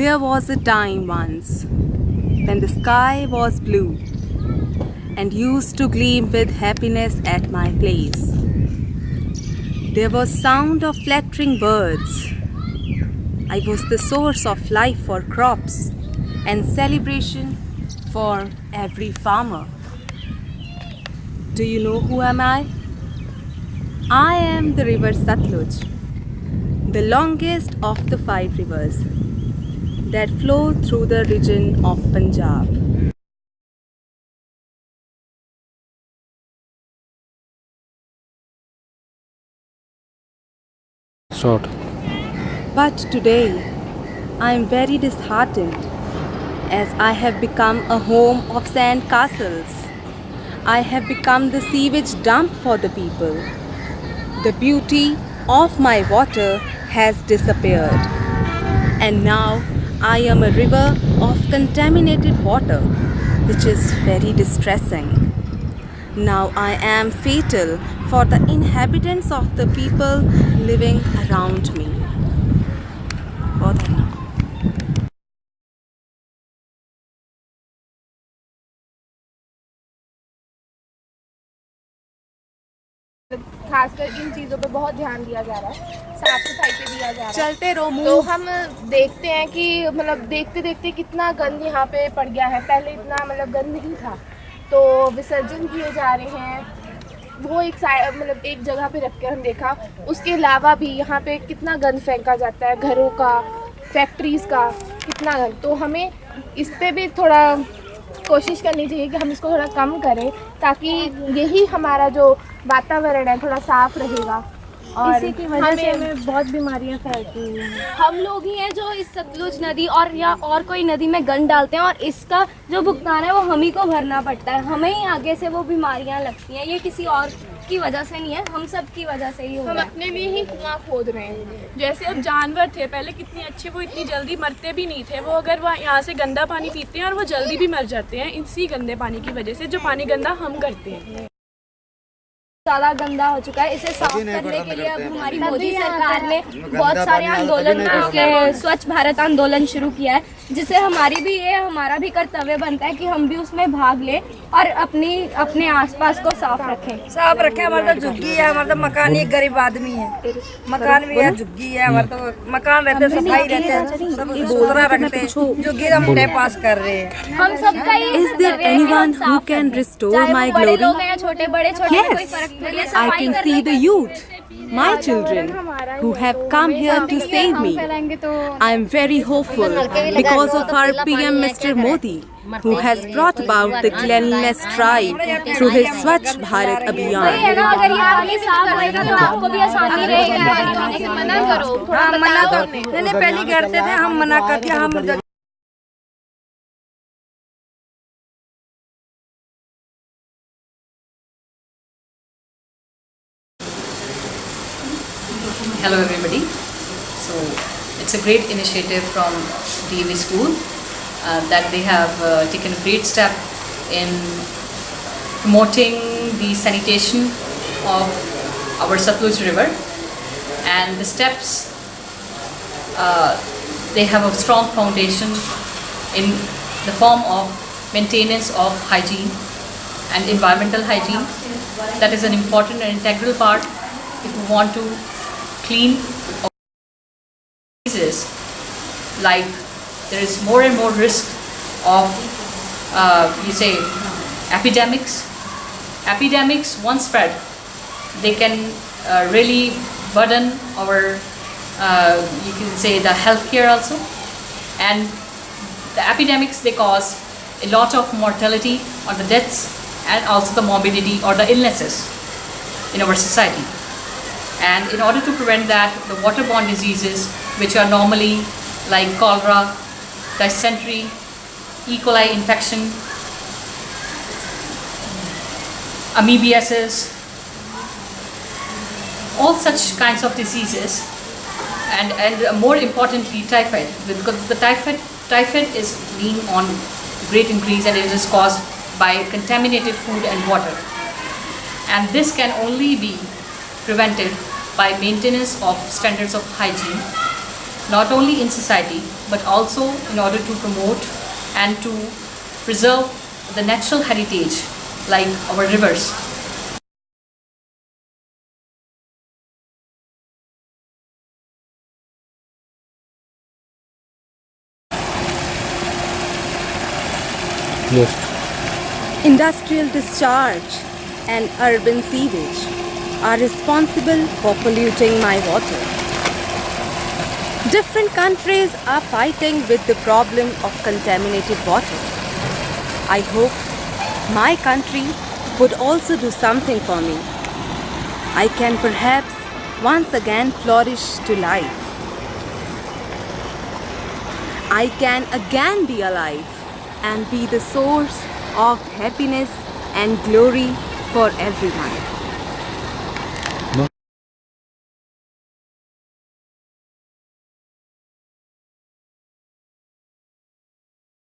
There was a time once when the sky was blue and used to gleam with happiness at my place. There was sound of fluttering birds. I was the source of life for crops and celebration for every farmer. Do you know who am I? I am the river Satluj, the longest of the 5 rivers that flow through the region of Punjab. Short. But today I am very disheartened as I have become a home of sand castles. I have become the sewage dump for the people. The beauty of my water has disappeared, and now I am a river of contaminated water, which is very distressing. Now I am fatal for the inhabitants of the people living around me. बहुत है ना? खासकर इन चीज़ों पे बहुत ध्यान दिया जा रहा है, साफ सफाई पे दिया जा रहा है। चलते रहो तो हम देखते हैं कि मतलब देखते देखते कितना गंद यहाँ पे पड़ गया है। पहले इतना मतलब गंद नहीं था, तो विसर्जन किए जा रहे हैं। वो एक मतलब एक जगह पे रख के हम देखा। उसके अलावा भी यहाँ पे कितना गंद फेंका जाता है, घरों का, फैक्ट्रीज़ का, कितना गंद। तो हमें इस पे भी थोड़ा कोशिश करनी चाहिए कि हम इसको थोड़ा कम करें, ताकि यही हमारा जो वातावरण है थोड़ा साफ रहेगा। और इसी की वजह से हमें बहुत बीमारियां फैलती हैं। हम लोग ही हैं जो इस सतलुज नदी और या और कोई नदी में गंद डालते हैं, और इसका जो भुगतान है वो हम ही को भरना पड़ता है। हमें ही आगे से वो बीमारियां लगती हैं। ये किसी और की वजह से नहीं है, हम सब की वजह से ही हो हम रहा है। अपने लिए ही कुआं खोद रहे हैं। जैसे अब जानवर थे पहले कितने अच्छे, वो इतनी जल्दी मरते भी नहीं थे। वो अगर वह यहाँ से गंदा पानी पीते हैं और वो जल्दी भी मर जाते हैं इसी गंदे पानी की वजह से, जो पानी गंदा हम करते हैं। ज़्यादा गंदा हो चुका है। इसे साफ करने के लिए अब हमारी मोदी सरकार ने बहुत सारे आंदोलन, स्वच्छ भारत आंदोलन शुरू किया है, जिसे हमारा भी कर्तव्य बनता है कि हम भी उसमें भाग लें और अपने आसपास को साफ रखें। हमारा तो झुग्गी है, हमारा तो मकान ही गरीब आदमी है, मकान भी है, झुग्गी है, हमारा तो मकान रहते सफाई रहते हैं, सब सुथरा रखते हैं। झुग्गी हम टाइम पास कर रहे हैं। हम सबका ही Is there anyone who can restore my glory? लोग हैं, छोटे बड़े छोटे, कोई Yes, फर्क नहीं है। I can see the youth, my children, who have come here to save me. I am very hopeful because of our PM Mr. Modi, who has brought about the cleanliness drive through his Swachh Bharat Abhiyan. अगर ये आगे साफ होएगा तो आपको भी आसानी रहेगी। मना करो, थोड़ा हाँ मना बताओ तो उन्हें। नहीं पहले करते थे, हम मना कर दिया। हम Hello everybody. So it's a great initiative from DAV school that they have taken a great step in promoting the sanitation of our Satluj river, and the steps they have a strong foundation in the form of maintenance of hygiene and environmental hygiene. That is an important and integral part if we want to clean diseases. Like there is more and more risk of epidemics. Epidemics once spread, they can really burden our you can say the healthcare also, and the epidemics, they cause a lot of mortality or the deaths, and also the morbidity or the illnesses in our society. And in order to prevent that, the waterborne diseases, which are normally like cholera, dysentery, E. coli infection, amoebiasis, all such kinds of diseases, and more importantly typhoid, because the typhoid is being on great increase, and it is caused by contaminated food and water. And this can only be prevented by maintenance of standards of hygiene, not only in society but also in order to promote and to preserve the natural heritage like our rivers. Yes. Industrial discharge and urban sewage are responsible for polluting my water. Different countries are fighting with the problem of contaminated water. I hope my country would also do something for me. I can perhaps once again flourish to life. I can again be alive and be the source of happiness and glory for everyone.